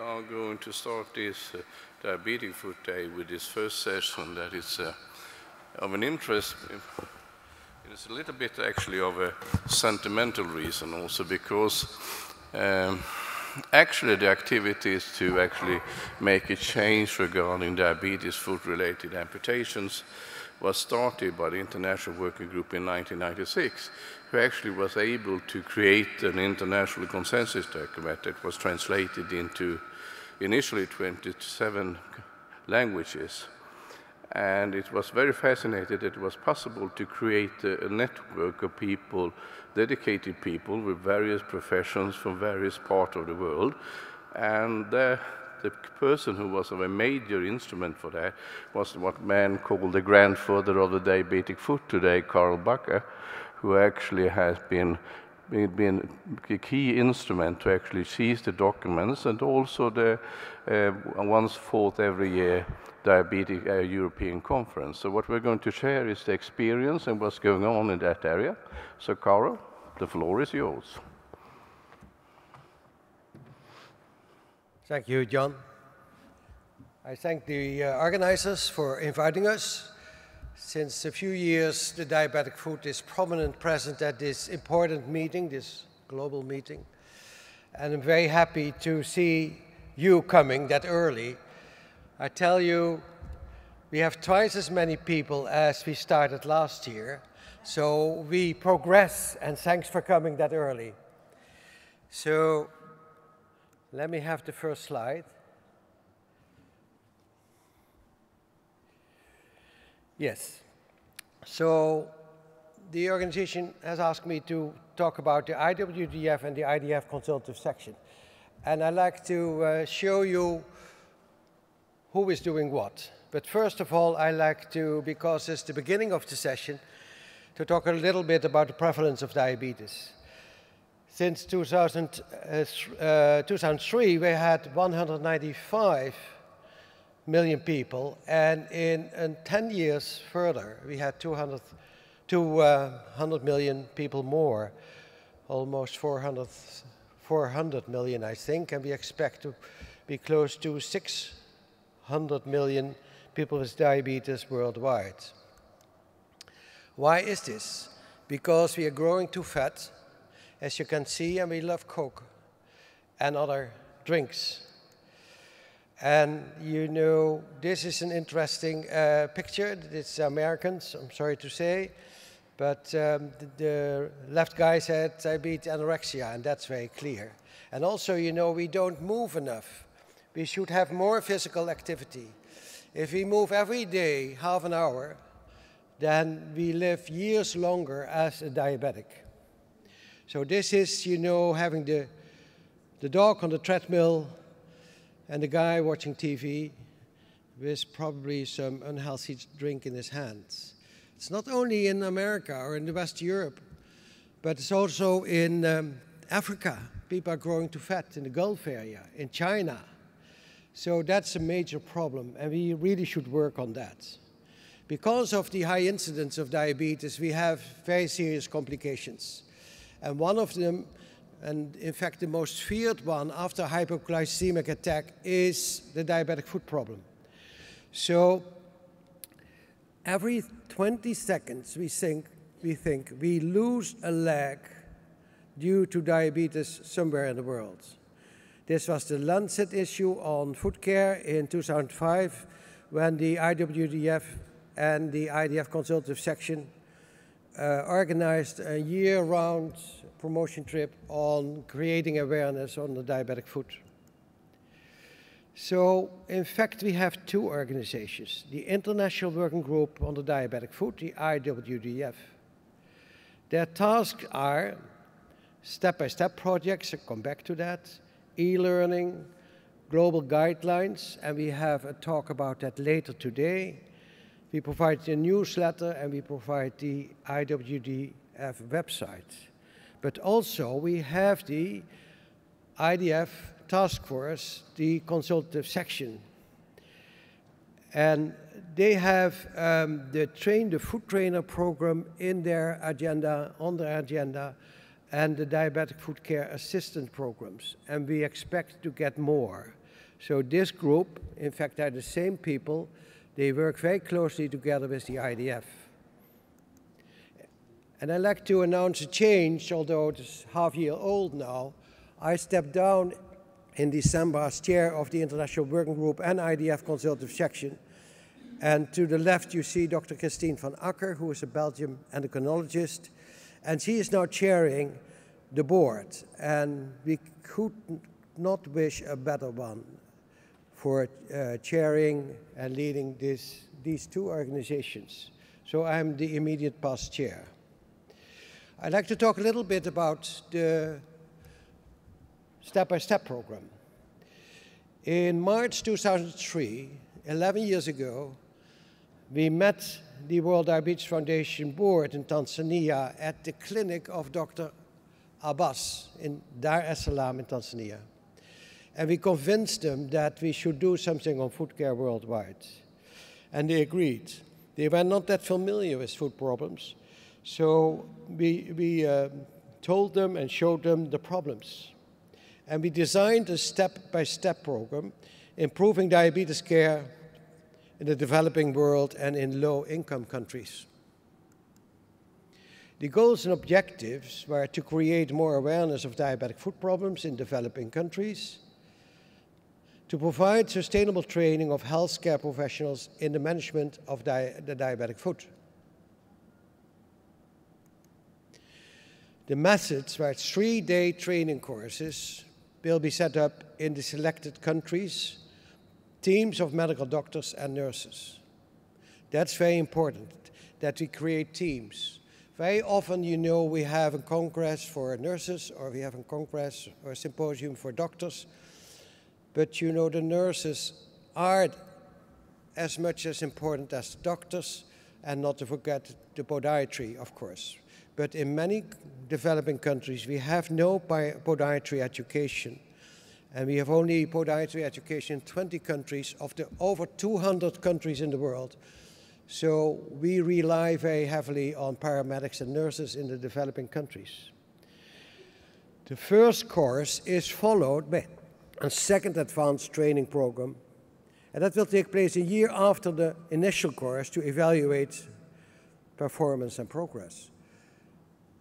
are going to start this Diabetic Food Day with this first session that is of an interest. It's a little bit actually of a sentimental reason also, because actually the activities to actually make a change regarding diabetes food-related amputations was started by the International Working Group in 1996, who actually was able to create an international consensus document that was translated into initially 27 languages. And it was very fascinating that it was possible to create a network of people, dedicated people with various professions from various parts of the world. And the person who was of a major instrument for that was what man called the grandfather of the diabetic food today, Karel Bakker, who actually has been a key instrument to actually seize the documents, and also the once fourth every year Diabetic European Conference. So what we're going to share is the experience and what's going on in that area. So Karel, the floor is yours. Thank you, John. I thank the organizers for inviting us. Since a few years, the diabetic food is prominent present at this important meeting, this global meeting. And I'm very happy to see you coming that early. I tell you, we have twice as many people as we started last year. So we progress, and thanks for coming that early. So let me have the first slide. Yes. So the organization has asked me to talk about the IWGDF and the IDF Consultative section. And I'd like to show you who is doing what. But first of all, I like to, because it's the beginning of the session, to talk a little bit about the prevalence of diabetes. Since 2003, we had 195 million people, and in 10 years further, we had 200 million people more, almost 400 million, I think, and we expect to be close to 600 million people with diabetes worldwide. Why is this? Because we are growing too fat, as you can see, and we love Coke and other drinks. And you know, this is an interesting picture. It's Americans, I'm sorry to say, but the left guy said diabetes anorexia, and that's very clear. And also, you know, we don't move enough. We should have more physical activity. If we move every day half an hour, then we live years longer as a diabetic. So this is, you know, having the dog on the treadmill and the guy watching TV with probably some unhealthy drink in his hands. It's not only in America or in the West Europe, but it's also in Africa. People are growing too fat in the Gulf area, in China. So that's a major problem, and we really should work on that. Because of the high incidence of diabetes, we have very serious complications. And one of them, and in fact the most feared one after hypoglycemic attack, is the diabetic foot problem. So every 20 seconds we think we lose a leg due to diabetes somewhere in the world. This was the Lancet issue on foot care in 2005, when the IWGDF and the IDF Consultative section organized a year-round promotion trip on creating awareness on the diabetic foot. So, in fact, we have two organizations, the International Working Group on the Diabetic Food, the IWGDF. Their tasks are step-by-step projects, I'll come back to that, e-learning, global guidelines, and we have a talk about that later today. We provide a newsletter, and we provide the IWGDF website. But also, we have the IDF task force, the consultative section. And they have the food trainer program in their agenda, on their agenda, and the diabetic food care assistant programs. And we expect to get more. So this group, in fact, are the same people. They work very closely together with the IDF. And I'd like to announce a change, although it's half-year old now. I stepped down in December as chair of the International Working Group and IDF Consultative Section. And to the left, you see Dr. Christine van Akker, who is a Belgian endocrinologist. And she is now chairing the board. And we could not wish a better one for chairing and leading these two organizations. So I'm the immediate past chair. I'd like to talk a little bit about the step-by-step program. In March 2003, 11 years ago, we met the World Diabetes Foundation board in Tanzania at the clinic of Dr. Abbas in Dar es Salaam in Tanzania. And we convinced them that we should do something on food care worldwide. And they agreed. They were not that familiar with food problems, so we told them and showed them the problems. And we designed a step-by-step program, improving diabetes care in the developing world and in low-income countries. The goals and objectives were to create more awareness of diabetic food problems in developing countries, to provide sustainable training of healthcare professionals in the management of the diabetic food. The methods were 3-day training courses will be set up in the selected countries, teams of medical doctors and nurses. That's very important, that we create teams. Very often, you know, we have a congress for nurses, or we have a congress or a symposium for doctors, but you know, the nurses are as much as important as the doctors, and not to forget the podiatry, of course. But in many developing countries, we have no podiatry education. And we have only podiatry education in 20 countries of the over 200 countries in the world. So we rely very heavily on paramedics and nurses in the developing countries. The first course is followed by a second advanced training program. And that will take place a year after the initial course to evaluate performance and progress.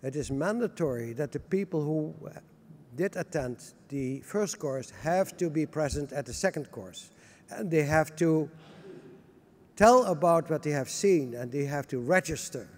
It is mandatory that the people who did attend the first course have to be present at the second course. And they have to tell about what they have seen, and they have to register.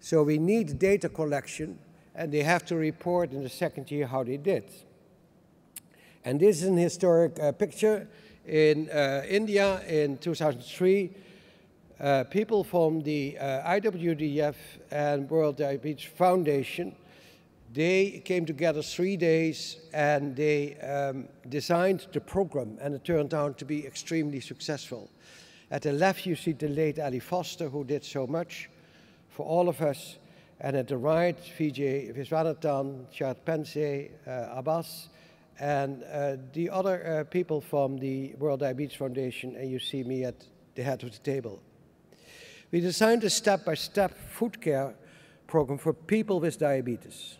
So we need data collection, and they have to report in the second year how they did. And this is an historic picture in India in 2003. People from the IWGDF and World Diabetes Foundation, they came together 3 days and they designed the program, and it turned out to be extremely successful. At the left you see the late Ali Foster, who did so much for all of us, and at the right Vijay Viswanathan, Chad Pense, Abbas, and the other people from the World Diabetes Foundation, and you see me at the head of the table. We designed a step-by-step food care program for people with diabetes.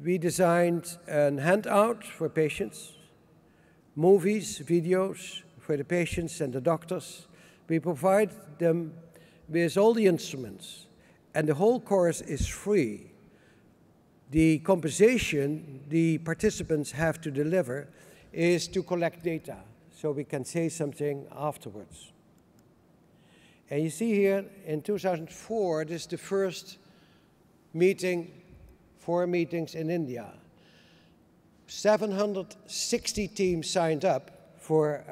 We designed a handout for patients, movies, videos for the patients and the doctors. We provide them with all the instruments, and the whole course is free. The compensation the participants have to deliver is to collect data, so we can say something afterwards. And you see here, in 2004, this is the first meeting, 4 meetings in India. 760 teams signed up for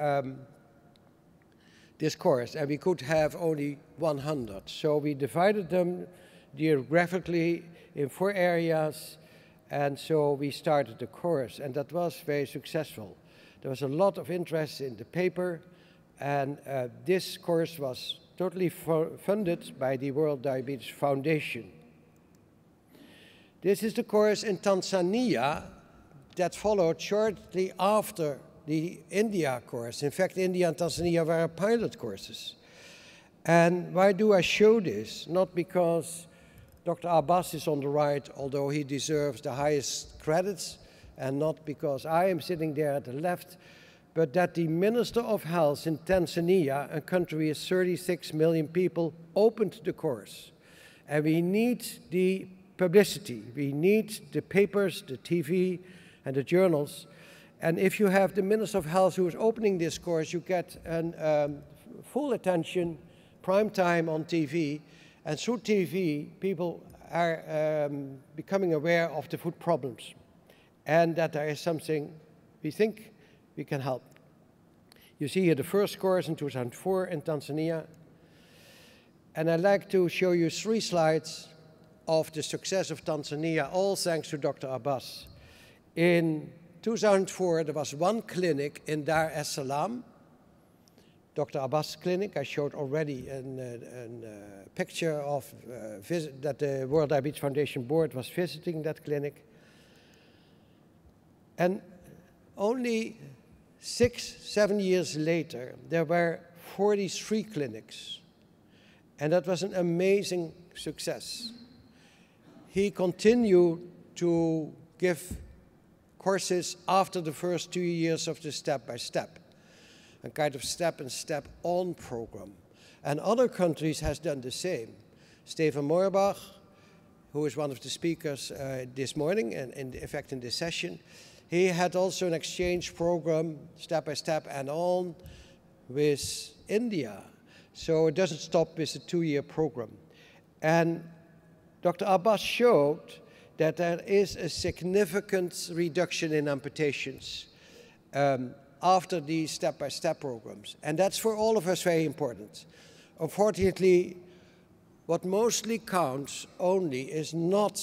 this course, and we could have only 100. So we divided them geographically in 4 areas, and so we started the course, and that was very successful. There was a lot of interest in the paper, and this course was totally funded by the World Diabetes Foundation. This is the course in Tanzania that followed shortly after the India course. In fact, India and Tanzania were pilot courses. And why do I show this? Not because Dr. Abbas is on the right, although he deserves the highest credits, and not because I am sitting there at the left, but that the Minister of Health in Tanzania, a country with 36 million people, opened the course. And we need the publicity. We need the papers, the TV, and the journals. And if you have the Minister of Health who is opening this course, you get full attention, prime time on TV. And through TV, people are becoming aware of the food problems and that there is something we think we can help. You see here the first course in 2004 in Tanzania. And I'd like to show you 3 slides of the success of Tanzania, all thanks to Dr. Abbas. In 2004, there was 1 clinic in Dar es Salaam, Dr. Abbas clinic. I showed already a picture of that the World Diabetes Foundation board was visiting that clinic. And only 6-7 years later, there were 43 clinics. And that was an amazing success. He continued to give courses after the first 2 years of the step-by-step, a kind of step and step on program. And other countries has done the same. Steven Moorbach, who is one of the speakers this morning, and in fact in this session, he had also an exchange program, step-by-step and on, with India. So it doesn't stop with a 2-year program. And Dr. Abbas showed that there is a significant reduction in amputations after these step-by-step programs. And that's for all of us very important. Unfortunately, what mostly counts only is not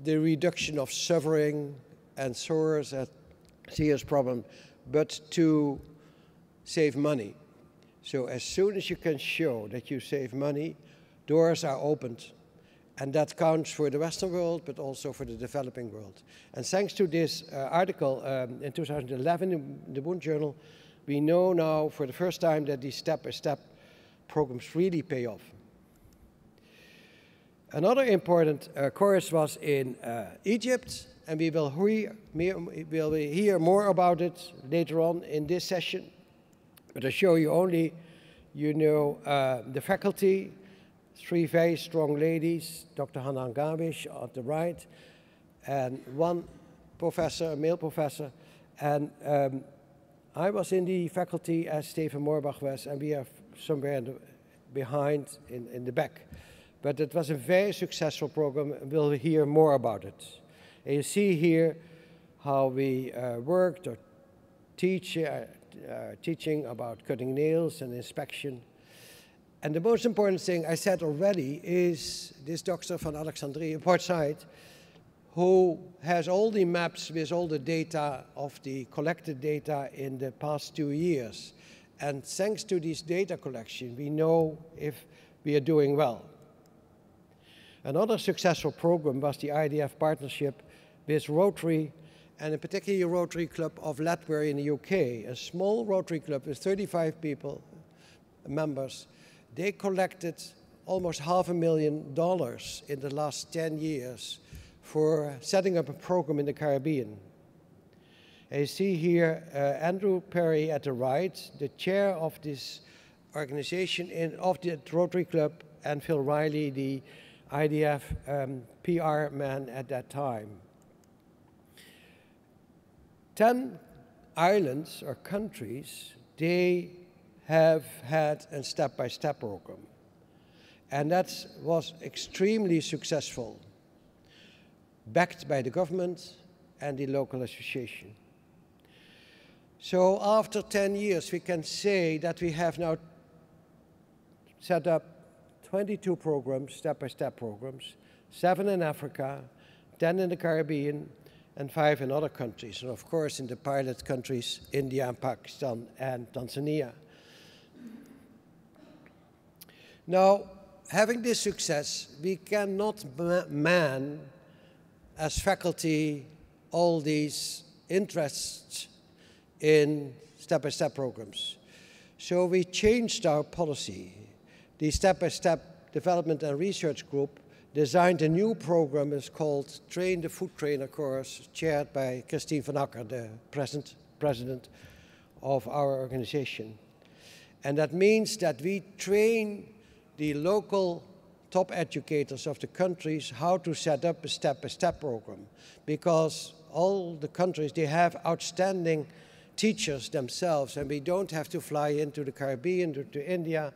the reduction of suffering and sores and serious problem, but to save money. So as soon as you can show that you save money, doors are opened. And that counts for the Western world, but also for the developing world. And thanks to this article in 2011 in the Wound Journal, we know now for the first time that these step-by-step programs really pay off. Another important course was in Egypt, and we will hear more about it later on in this session. But I show you only, the faculty, 3 very strong ladies, Dr. Hanan Gabish at the right, and 1 professor, a male professor. And I was in the faculty as Steven Moorbach was, and we are somewhere behind in the back. But it was a very successful program, and we'll hear more about it. And you see here how we worked or teaching about cutting nails and inspection. And the most important thing I said already is this doctor from Alexandria, Port Said, who has all the maps with all the data of the collected data in the past 2 years. And thanks to this data collection, we know if we are doing well. Another successful program was the IDF partnership with Rotary, and in particular Rotary Club of Ledbury in the UK, a small Rotary Club with 35 people, members. They collected almost $500,000 in the last 10 years for setting up a program in the Caribbean. And you see here Andrew Perry at the right, the chair of this organization of the Rotary Club, and Phil Riley, the IDF PR man at that time. 10 islands or countries, they have had a step-by-step program. And that was extremely successful, backed by the government and the local association. So after 10 years, we can say that we have now set up 22 programs, step-by-step programs, 7 in Africa, 10 in the Caribbean, and 5 in other countries. And of course, in the pilot countries, India and Pakistan and Tanzania. Now, having this success, we cannot man as faculty all these interests in step-by-step programs. So we changed our policy. The step-by-step development and research group designed a new program. It's called Train the Food Trainer course, chaired by Christine van Akker, the present president of our organization. And that means that we train the local top educators of the countries how to set up a step-by-step program, because all the countries, they have outstanding teachers themselves, and we don't have to fly into the Caribbean, to India.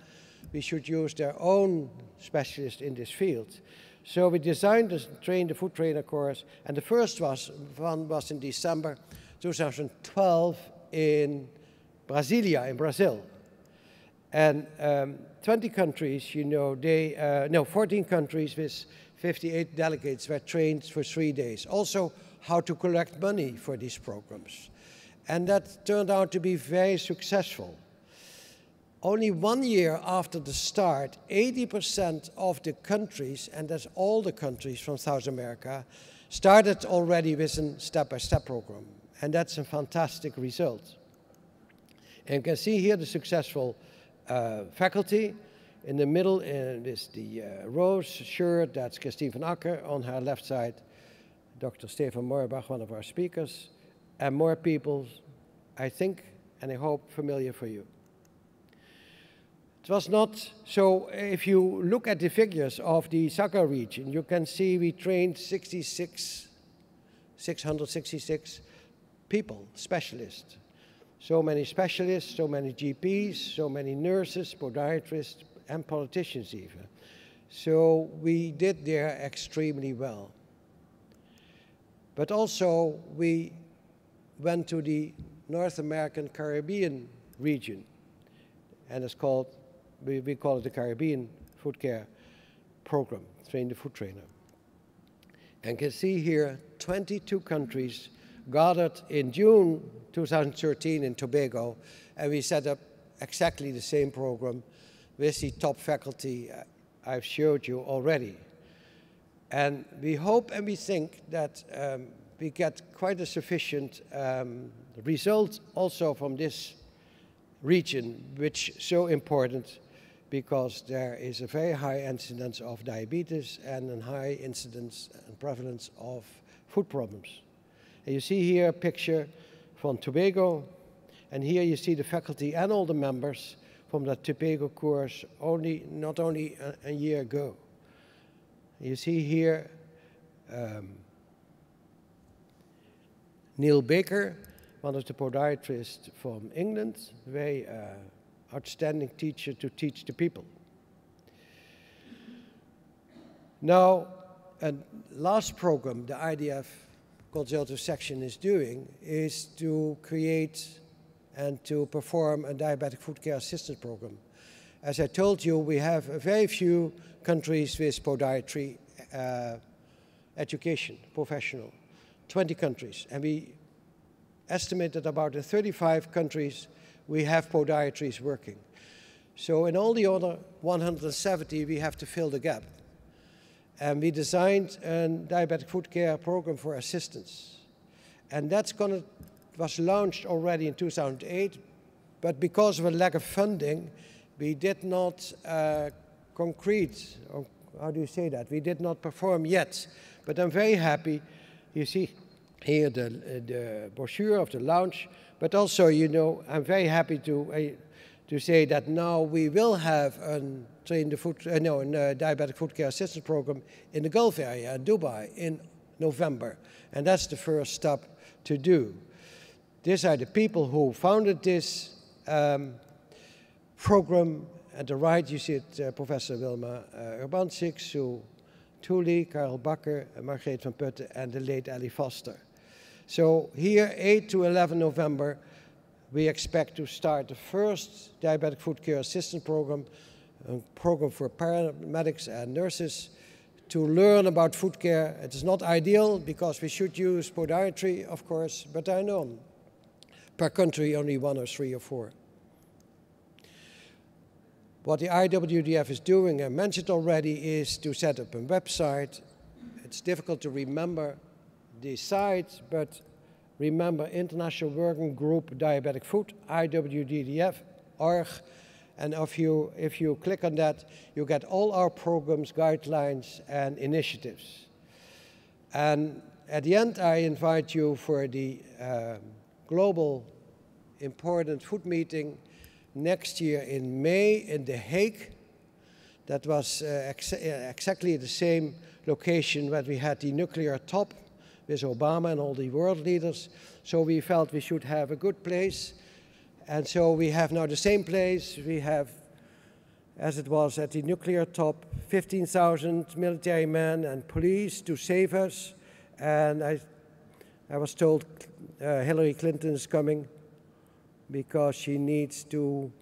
We should use their own specialists in this field. So we designed the Train the Food Trainer course, and the first one was in December 2012 in Brasilia, in Brazil. And 20 countries, you know, 14 countries with 58 delegates were trained for 3 days. Also, how to collect money for these programs. And that turned out to be very successful. Only 1 year after the start, 80% of the countries, and that's all the countries from South America, started already with a step-by-step program. And that's a fantastic result. And you can see here the successful faculty. In the middle is the rose shirt, that's Christine van Akker. On her left side, Dr. Stefan Moorbach, one of our speakers. And more people, I think, and I hope, familiar for you. It was not, so if you look at the figures of the Saga region, you can see we trained 666 people, specialists. So many specialists, so many GPs, so many nurses, podiatrists, and politicians even. So we did there extremely well. But also we went to the North American Caribbean region, and it's called, we call it the Caribbean Food Care Program, Train the Food Trainer. And you can see here 22 countries gathered in June 2013 in Tobago, and we set up exactly the same program with the top faculty I've showed you already. And we hope and we think that we get quite a sufficient result also from this region, which is so important because there is a very high incidence of diabetes and a high incidence and prevalence of food problems. And you see here a picture from Tobago, and here you see the faculty and all the members from that Tobago course not only a year ago. You see here Neil Bakker, one of the podiatrists from England, very outstanding teacher to teach the people. Now, a last program the IDF Consultative section is doing is to create and to perform a diabetic food care assistance program. As I told you, we have very few countries with podiatry education, professional, 20 countries. And we estimate that about in 35 countries we have podiatries working. So in all the other 170, we have to fill the gap. And we designed a diabetic food care program for assistance. And that's was launched already in 2008, but because of a lack of funding, we did not concrete, or how do you say that? We did not perform yet, but I'm very happy. You see here the brochure of the launch, but also, you know, I'm very happy to say that now we will have a diabetic food care assistance program in the Gulf area, in Dubai, in November. And that's the first step to do. These are the people who founded this program. At the right, you see it, Professor Wilma Urbancic, Sue Tooley, Karel Bakker, Margreet van Putten, and the late Ellie Foster. So here, 8 to 11 November, we expect to start the first diabetic food care assistance program, a program for paramedics and nurses to learn about food care. It is not ideal because we should use podiatry, of course, but I know per country only 1 or 3 or 4. What the IWGDF is doing, I mentioned already, is to set up a website. It's difficult to remember the site, but remember International Working Group Diabetic Food, IWGDF.org. And if you click on that, you get all our programs, guidelines, and initiatives. And at the end, I invite you for the global important food meeting next year in May in The Hague. That was exactly the same location where we had the nuclear top with Obama and all the world leaders. So we felt we should have a good place. And so we have now the same place. We have, as it was at the nuclear top, 15,000 military men and police to save us. And I was told Hillary Clinton is coming because she needs to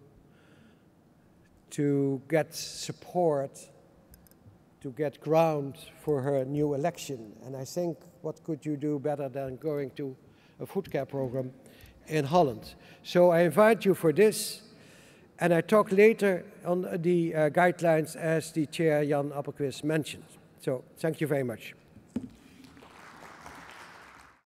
get support, to get ground for her new election. And I think, what could you do better than going to a food care program in Holland? So I invite you for this, and I talk later on the guidelines as the chair Jan Appelquist mentioned. So thank you very much.